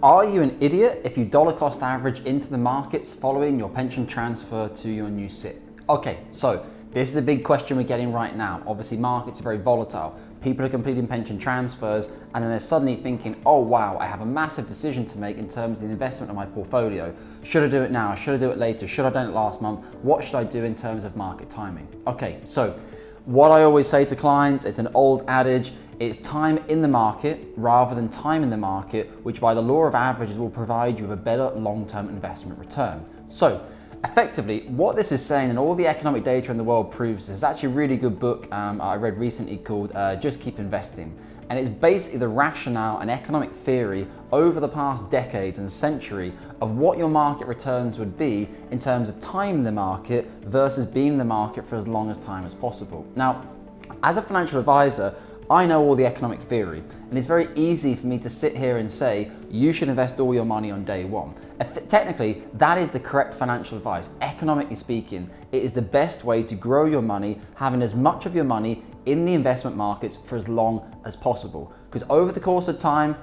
Are you an idiot if you dollar cost average into the markets following your pension transfer to your new SIP? Okay, so this is a big question we're getting right now. Obviously, markets are very volatile. People are completing pension transfers and then they're suddenly thinking, oh wow, I have a massive decision to make in terms of the investment of my portfolio. Should I do it now? Should I do it later? Should I have done it last month? What should I do in terms of market timing? Okay, so what I always say to clients, it's an old adage, it's time in the market rather than time in the market, which by the law of averages will provide you with a better long-term investment return. So effectively, what this is saying, and all the economic data in the world proves, is actually a really good book I read recently called Just Keep Investing. And it's basically the rationale and economic theory over the past decades and century of what your market returns would be in terms of time in the market versus being in the market for as long as time as possible. Now, as a financial advisor, I know all the economic theory, and it's very easy for me to sit here and say, you should invest all your money on day one. Technically, that is the correct financial advice. Economically speaking, it is the best way to grow your money, having as much of your money in the investment markets for as long as possible. Because over the course of time,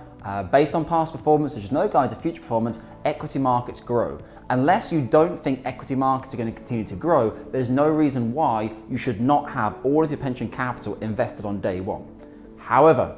based on past performance, there's no guide to future performance, equity markets grow. Unless you don't think equity markets are going to continue to grow, there's no reason why you should not have all of your pension capital invested on day one. However,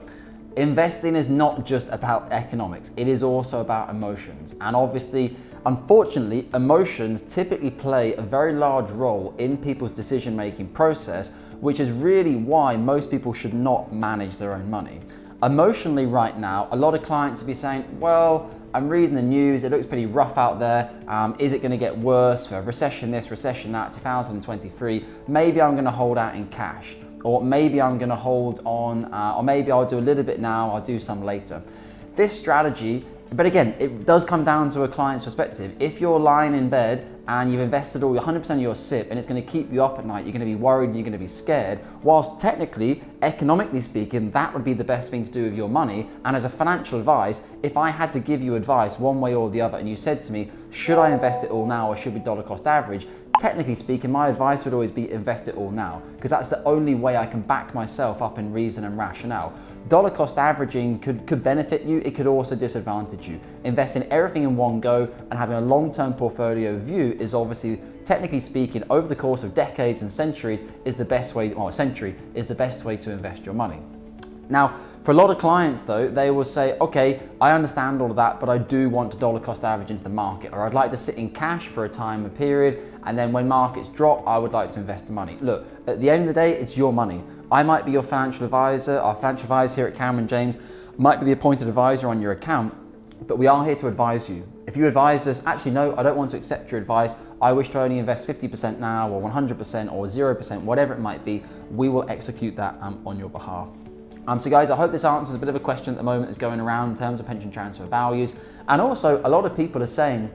investing is not just about economics, it is also about emotions. And obviously, unfortunately, emotions typically play a very large role in people's decision-making process, which is really why most people should not manage their own money. Emotionally right now, a lot of clients will be saying, well, I'm reading the news, it looks pretty rough out there. Is it going to get worse? For recession this, recession that, 2023, maybe I'm going to hold out in cash. Or maybe I'm going to hold on, or maybe I'll do a little bit now, I'll do some later. This strategy, but again, it does come down to a client's perspective. If you're lying in bed and you've invested all 100% of your SIP and it's going to keep you up at night, you're going to be worried, you're going to be scared, whilst technically, economically speaking, that would be the best thing to do with your money. And as a financial advice, if I had to give you advice one way or the other and you said to me, should I invest it all now or should we dollar cost average? Technically speaking, my advice would always be invest it all now, because that's the only way I can back myself up in reason and rationale. Dollar cost averaging could benefit you, it could also disadvantage you. Investing everything in one go and having a long-term portfolio view is obviously, technically speaking, over the course of decades and centuries is the best way, or a century, is the best way to invest your money. Now, for a lot of clients though, they will say, okay, I understand all of that, but I do want to dollar cost average into the market, or I'd like to sit in cash for a time, a period, and then when markets drop, I would like to invest the money. Look, at the end of the day, it's your money. I might be your financial advisor, our financial advisor here at Cameron James might be the appointed advisor on your account, but we are here to advise you. If you advise us, actually no, I don't want to accept your advice, I wish to only invest 50% now, or 100%, or 0%, whatever it might be, we will execute that on your behalf. So guys, I hope this answers a bit of a question at the moment that's going around in terms of pension transfer values. And also, a lot of people are saying,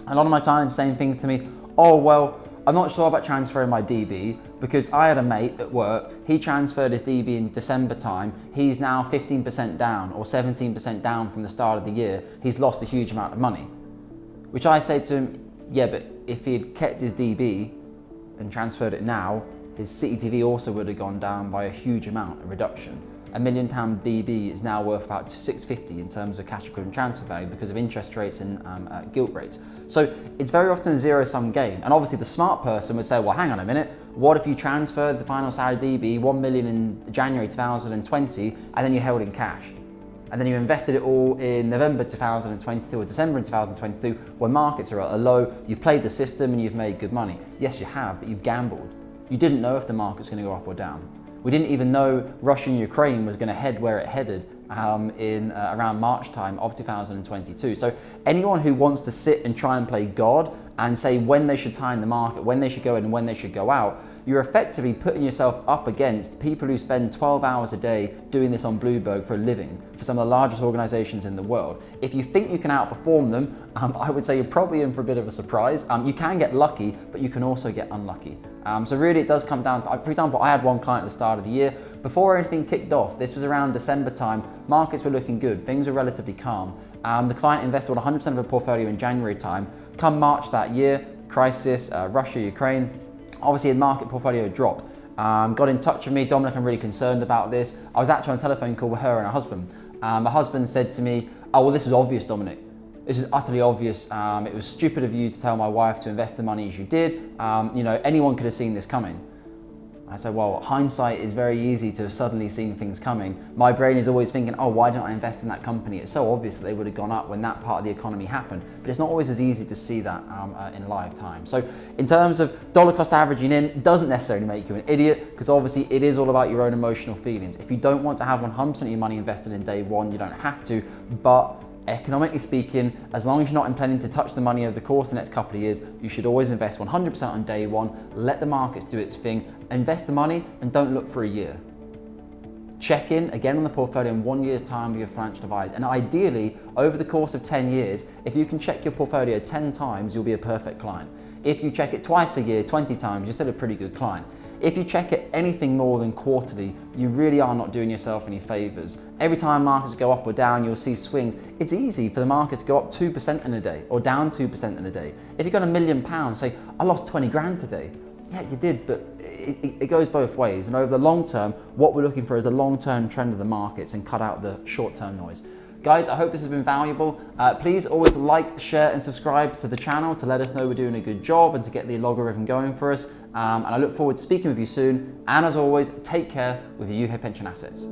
a lot of my clients are saying things to me, oh, well, I'm not sure about transferring my DB because I had a mate at work, he transferred his DB in December time, he's now 15% down or 17% down from the start of the year, he's lost a huge amount of money. Which I say to him, yeah, but if he had kept his DB and transferred it now, his CTV also would have gone down by a huge amount, a reduction. £1 million DB is now worth about 650 in terms of cash equivalent transfer value because of interest rates and gilt rates. So it's very often a zero-sum game. And obviously the smart person would say, well, hang on a minute, what if you transferred the final salary DB 1 million in January 2020 and then you held in cash? And then you invested it all in November 2022 or December 2022 when markets are at a low, you've played the system and you've made good money. Yes, you have, but you've gambled. You didn't know if the market's going to go up or down. We didn't even know Russia and Ukraine was going to head where it headed in around March time of 2022. So anyone who wants to sit and try and play God and say when they should time the market, when they should go in and when they should go out, you're effectively putting yourself up against people who spend 12 hours a day doing this on Bloomberg for a living, for some of the largest organizations in the world. If you think you can outperform them, I would say you're probably in for a bit of a surprise. You can get lucky, but you can also get unlucky. So really it does come down to, for example, I had one client at the start of the year, before anything kicked off, this was around December time, markets were looking good, things were relatively calm. The client invested 100% of her portfolio in January time. Come March that year, crisis, Russia, Ukraine, obviously the market portfolio dropped. Got in touch with me, Dominic, I'm really concerned about this. I was actually on a telephone call with her and her husband. My husband said to me, Oh, well, this is obvious, Dominic. This is utterly obvious. It was stupid of you to tell my wife to invest the money as you did. You know, anyone could have seen this coming. I said, well, hindsight is very easy to have suddenly seen things coming. My brain is always thinking, oh, why didn't I invest in that company? It's so obvious that they would have gone up when that part of the economy happened, but it's not always as easy to see that in live time. So in terms of dollar cost averaging in, doesn't necessarily make you an idiot, because obviously it is all about your own emotional feelings. If you don't want to have 100% of your money invested in day one, you don't have to, but economically speaking, as long as you're not intending to touch the money over the course of the next couple of years, you should always invest 100% on day one, let the markets do its thing, invest the money and don't look for a year. Check in again on the portfolio in 1 year's time with your financial advisor, and ideally over the course of 10 years, if you can check your portfolio 10 times, you'll be a perfect client. If you check it twice a year, 20 times, you're still a pretty good client. If you check it anything more than quarterly, you really are not doing yourself any favors. Every time markets go up or down, you'll see swings. It's easy for the market to go up 2% in a day or down 2% in a day. If you've got £1 million, say, I lost 20 grand today. Yeah, you did, but it goes both ways. And over the long term, what we're looking for is a long-term trend of the markets and cut out the short-term noise. Guys, I hope this has been valuable. Please always like, share, and subscribe to the channel to let us know we're doing a good job and to get the logarithm going for us. And I look forward to speaking with you soon. And as always, take care with your UK pension assets.